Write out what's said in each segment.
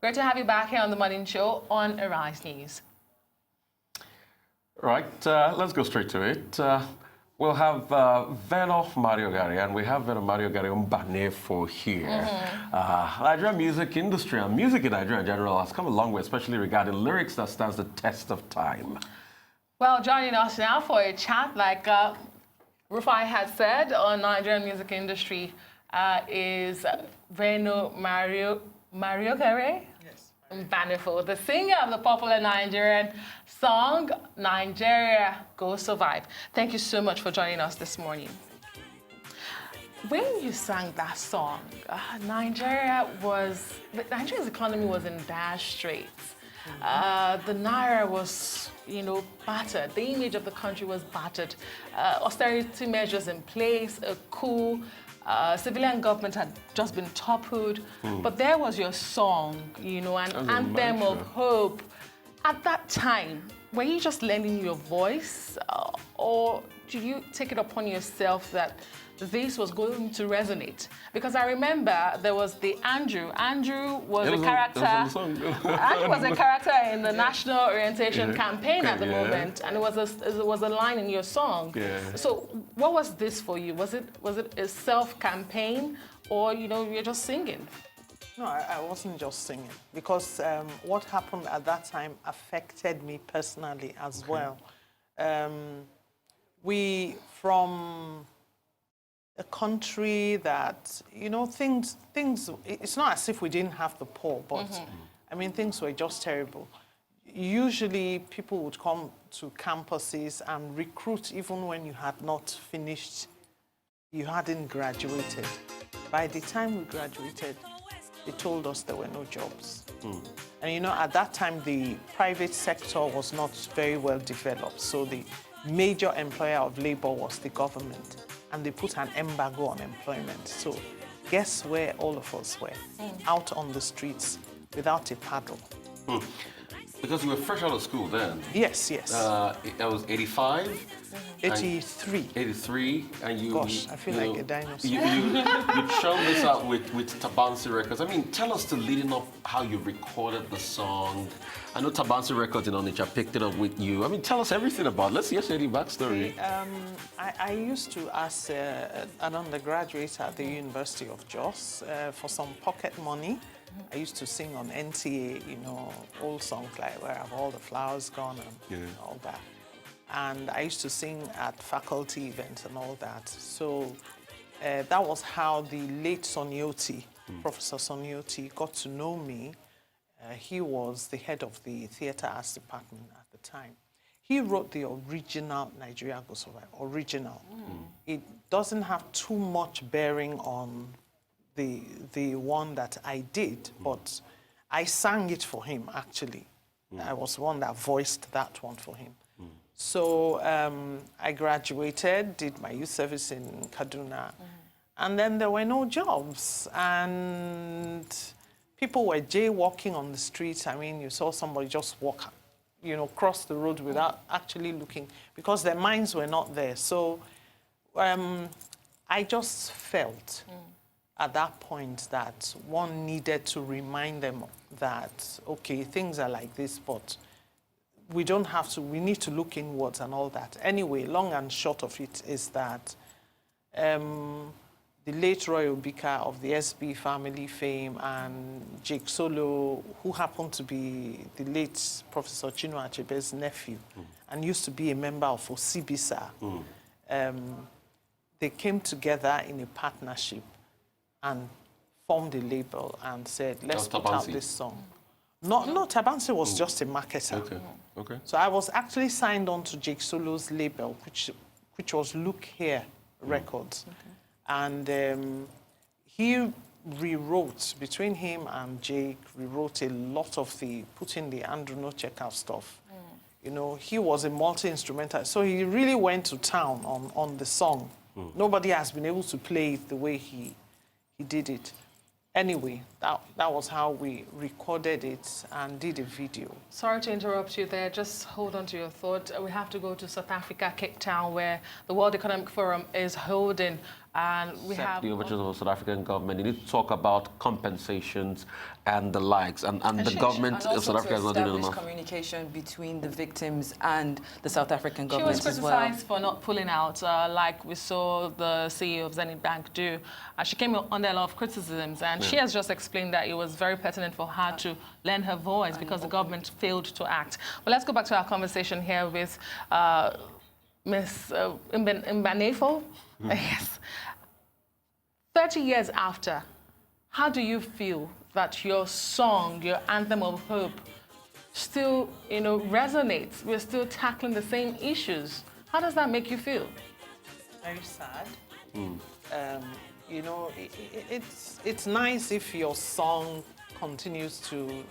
Great to have you back here on the Morning Show on Arise News. Right, let's go straight to it. We'll have Vero Marioghae, and we have Vero Marioghae Mbanefo here. Nigerian music industry and music in Nigeria in general has come a long way, especially regarding lyrics that stands the test of time. Well, joining us now for a chat, like Rufai had said, on Nigerian music industry is Vero Marioghae. Mbanefo, the singer of the popular Nigerian song, Nigeria Go Survive. Thank you so much for joining us this morning. When you sang that song, Nigeria's economy was in dire straits. The Naira was, battered. The image of the country was battered. Austerity measures in place, a coup. Civilian government had just been toppled, but there was your song, an anthem of hope. At that time, were you just lending your voice, or did you take it upon yourself that this was going to resonate? Because I remember there was the Andrew. Andrew was a character. Andrew was a character in the National Orientation Campaign at the moment, and it was a line in your song. So, what was this for you? Was it a self-campaign, or you're just singing? No, I wasn't just singing, because what happened at that time affected me personally as well. We from a country that, things, it's not as if we didn't have the poor, but I mean, things were just terrible. Usually people would come to campuses and recruit even when you had not finished, you hadn't graduated. By the time we graduated, they told us there were no jobs. And at that time, the private sector was not very well developed. So the major employer of labor was the government. And they put an embargo on employment. So guess where all of us were? Out on the streets without a paddle. Because you were fresh out of school then? Yes, yes. That was 85? 83. 83, and you... Gosh, I feel like a dinosaur. You churned this out with Tabansi Records. I mean, tell us the leading up, how you recorded the song. I know Tabansi Records in Onitsha picked it up with you. I mean, tell us everything about it. Let's hear the backstory. I used to ask an undergraduate at the University of Jos for some pocket money. I used to sing on NTA, old songs like Where Have All the Flowers Gone and all that. And I used to sing at faculty events and all that. So that was how the late Sonioti, Professor Sonioti, got to know me. He was the head of the Theatre Arts Department at the time. He wrote the original Nigeria Go Survive, original. It doesn't have too much bearing on the one that I did, but I sang it for him, actually. I was the one that voiced that one for him. So I graduated, did my youth service in Kaduna, and then there were no jobs, and people were jaywalking on the streets. I mean, you saw somebody just walk, cross the road without actually looking, because their minds were not there. So I just felt at that point that one needed to remind them that, okay, things are like this, but we don't have to, we need to look inwards and all that. Anyway, long and short of it is that the late Roy Obika of the SB family fame and Jake Solo, who happened to be the late Professor Chinua Achebe's nephew and used to be a member of Osibisa, they came together in a partnership and formed a label and said, let's put out this song. No, Tabansi was just a marketer. Okay. So I was actually signed on to Jake Solo's label, which was Look Here Records. And he rewrote, between him and Jake, rewrote a lot of put in the Andrew No Checkout stuff. He was a multi-instrumentalist, so he really went to town on the song. Nobody has been able to play it the way he did it. Anyway, that was how we recorded it and did a video. Sorry to interrupt you there. Just hold on to your thought. We have to go to South Africa, Cape Town, where the World Economic Forum is holding And we Accept have the overtures of the South African government. You need to talk about compensations and the likes. And the government And of also South Africa is not doing establish enough. communication between the victims and the South African She was government as well. criticized for not pulling out, like we saw the CEO of Zenith Bank do. She came under a lot of criticisms, and she has just explained that it was very pertinent for her to lend her voice because the government failed to act. But let's go back to our conversation here with Ms. Mbanefo. Yes. 30 years after, how do you feel that your song, your anthem of hope, still, resonates? We're still tackling the same issues. How does that make you feel? Very sad. It's nice if your song continues to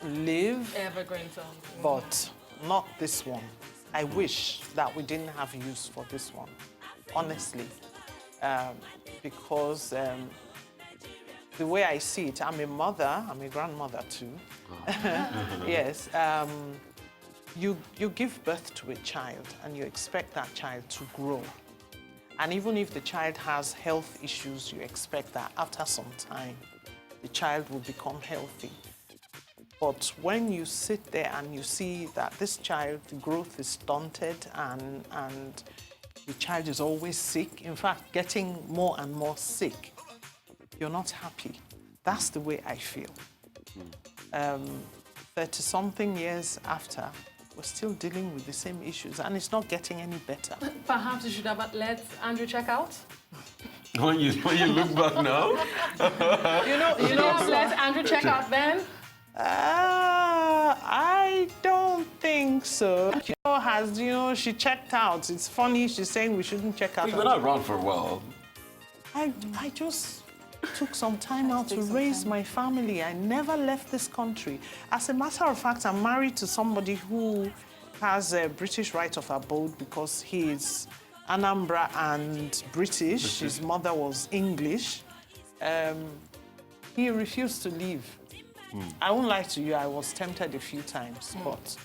live, Evergreen song. but not this one. I wish that we didn't have use for this one, honestly, because the way I see it, I'm a mother, I'm a grandmother too. Yes, you give birth to a child and you expect that child to grow. And even if the child has health issues, you expect that after some time, the child will become healthy. But when you sit there and you see that this child, the growth is stunted and the child is always sick, in fact, getting more and more sick, you're not happy. That's the way I feel. 30-something years after, we're still dealing with the same issues, and it's not getting any better. Perhaps you should have let Andrew check out? When you look back now? You have let Andrew check out then? I don't think so. She checked out. It's funny she's saying we shouldn't check out. We've been around for a while. I just took some time out to raise my family. I never left this country. As a matter of fact, I'm married to somebody who has a British right of abode because he's Anambra and British. His mother was English. He refused to leave. I won't lie to you, I was tempted a few times, but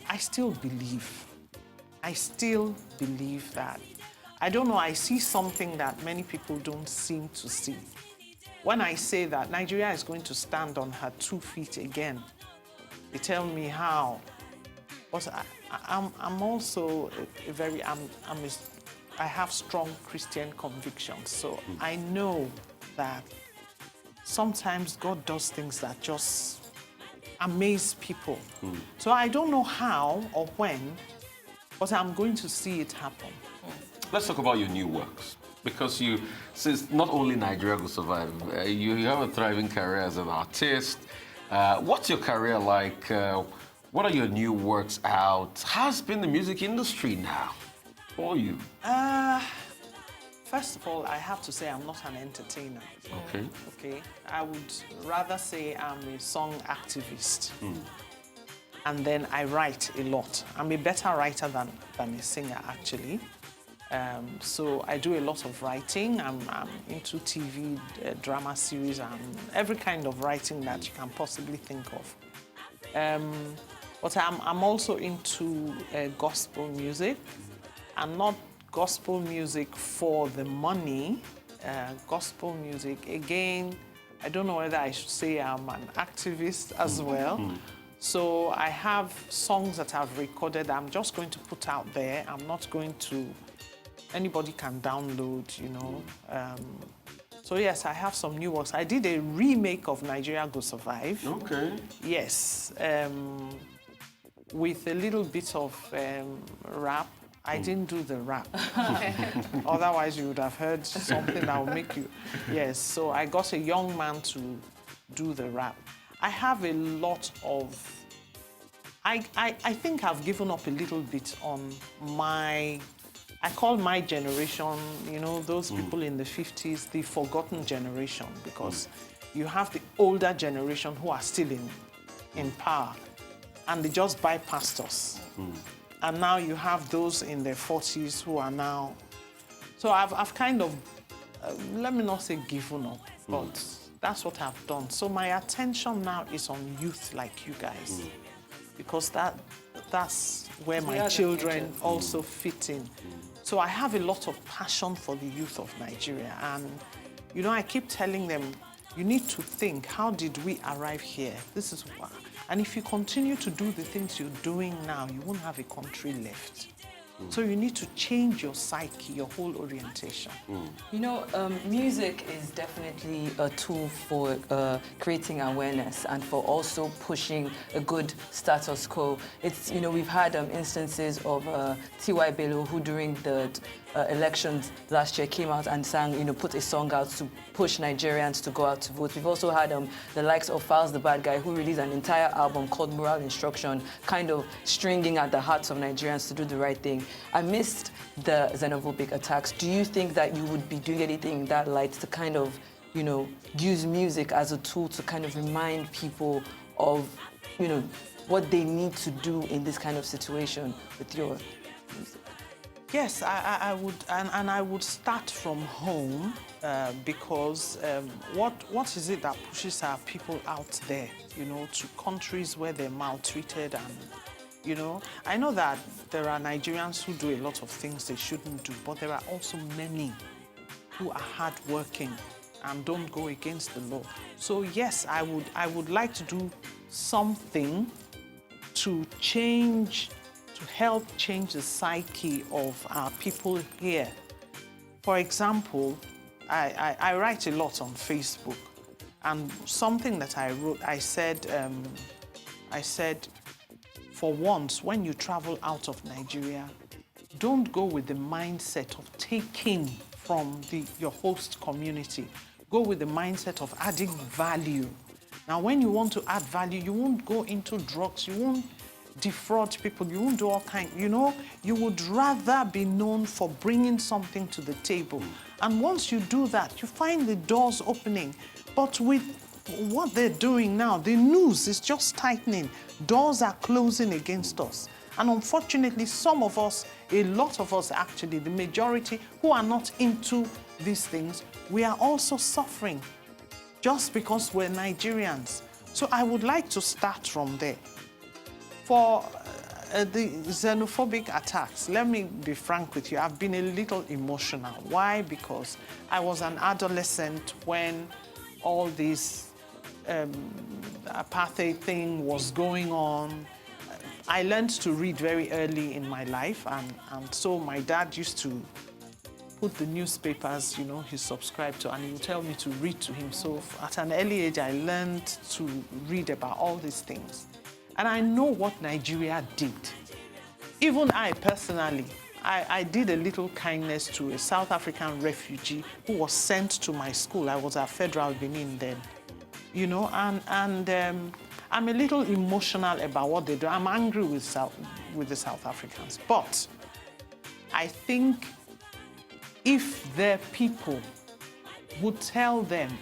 I still believe. I still believe that. I don't know, I see something that many people don't seem to see. When I say that Nigeria is going to stand on her 2 feet again, they tell me how. But I'm also I have strong Christian convictions, so I know that sometimes God does things that just amaze people. So I don't know how or when, but I'm going to see it happen. Let's talk about your new works. Because since not only Nigeria will survive, you have a thriving career as an artist. What's your career like? What are your new works out? How's been the music industry now for you? First of all, I have to say I'm not an entertainer. Okay. Okay. I would rather say I'm a song activist. And then I write a lot. I'm a better writer than a singer, actually. So I do a lot of writing. I'm into TV, drama series, and every kind of writing that you can possibly think of. But I'm also into gospel music. I'm not gospel music for the money. Gospel music, again, I don't know whether I should say I'm an activist as well. So I have songs that I've recorded I'm just going to put out there. I'm not going to, anybody can download, So yes, I have some new works. I did a remake of Nigeria Go Survive. Okay. Yes, with a little bit of rap. I didn't do the rap. Otherwise, you would have heard something that will make you... Yes, so I got a young man to do the rap. I have a lot of... I think I've given up a little bit on my... I call my generation, those people in the 50s, the forgotten generation, because you have the older generation who are still in power, and they just bypassed us. And now you have those in their 40s who are now... So I've kind of, let me not say given up, but that's what I've done. So my attention now is on youth like you guys, because that's where my children also fit in. So I have a lot of passion for the youth of Nigeria. And, you know, I keep telling them, you need to think, how did we arrive here? This is why. And if you continue to do the things you're doing now, you won't have a country left. So you need to change your psyche, your whole orientation. You know, music is definitely a tool for creating awareness and for also pushing a good status quo. It's, you know, we've had instances of T.Y. Bello, who during the elections last year came out and sang, you know, put a song out to push Nigerians to go out to vote. We've also had the likes of Falz the Bad Guy, who released an entire album called Moral Instruction, kind of stringing at the hearts of Nigerians to do the right thing. I missed the xenophobic attacks. Do you think that you would be doing anything in that light to kind of, you know, use music as a tool to kind of remind people of, you know, what they need to do in this kind of situation with your music? Yes, I would, and I would start from home because what is it that pushes our people out there, you know, to countries where they're maltreated and, you know, I know that there are Nigerians who do a lot of things they shouldn't do, but there are also many who are hardworking and don't go against the law. So yes, I would like to do something to change, to help change the psyche of our people here. For example, I write a lot on Facebook, and something that I wrote, I said, for once, when you travel out of Nigeria, don't go with the mindset of taking from your host community. Go with the mindset of adding value. Now, when you want to add value, you won't go into drugs, you won't defraud people, you won't do all kinds, you know, you would rather be known for bringing something to the table. And once you do that, you find the doors opening. But with what they're doing now, the noose is just tightening. Doors are closing against us. And unfortunately, some of us, a lot of us actually, the majority who are not into these things, we are also suffering just because we're Nigerians. So I would like to start from there. For the xenophobic attacks, let me be frank with you, I've been a little emotional. Why? Because I was an adolescent when all this apartheid thing was going on. I learned to read very early in my life, and so my dad used to put the newspapers, you know, he subscribed to, and he would tell me to read to him. So at an early age, I learned to read about all these things. And I know what Nigeria did. Even I personally, I did a little kindness to a South African refugee who was sent to my school. I was at Federal Benin then, you know, and I'm a little emotional about what they do. I'm angry with the South Africans. But I think if their people would tell them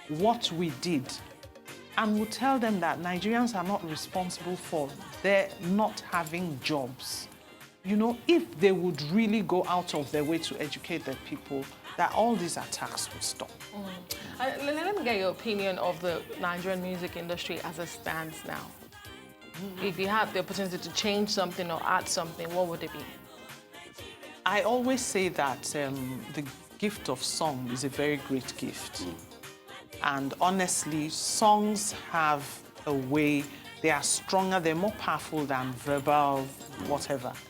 what we did, and would tell them that Nigerians are not responsible for their not having jobs. You know, if they would really go out of their way to educate their people, that all these attacks would stop. Let me get your opinion of the Nigerian music industry as it stands now. If you had the opportunity to change something or add something, what would it be? I always say that the gift of song is a very great gift. And honestly, songs have a way, they are stronger, they're more powerful than verbal whatever.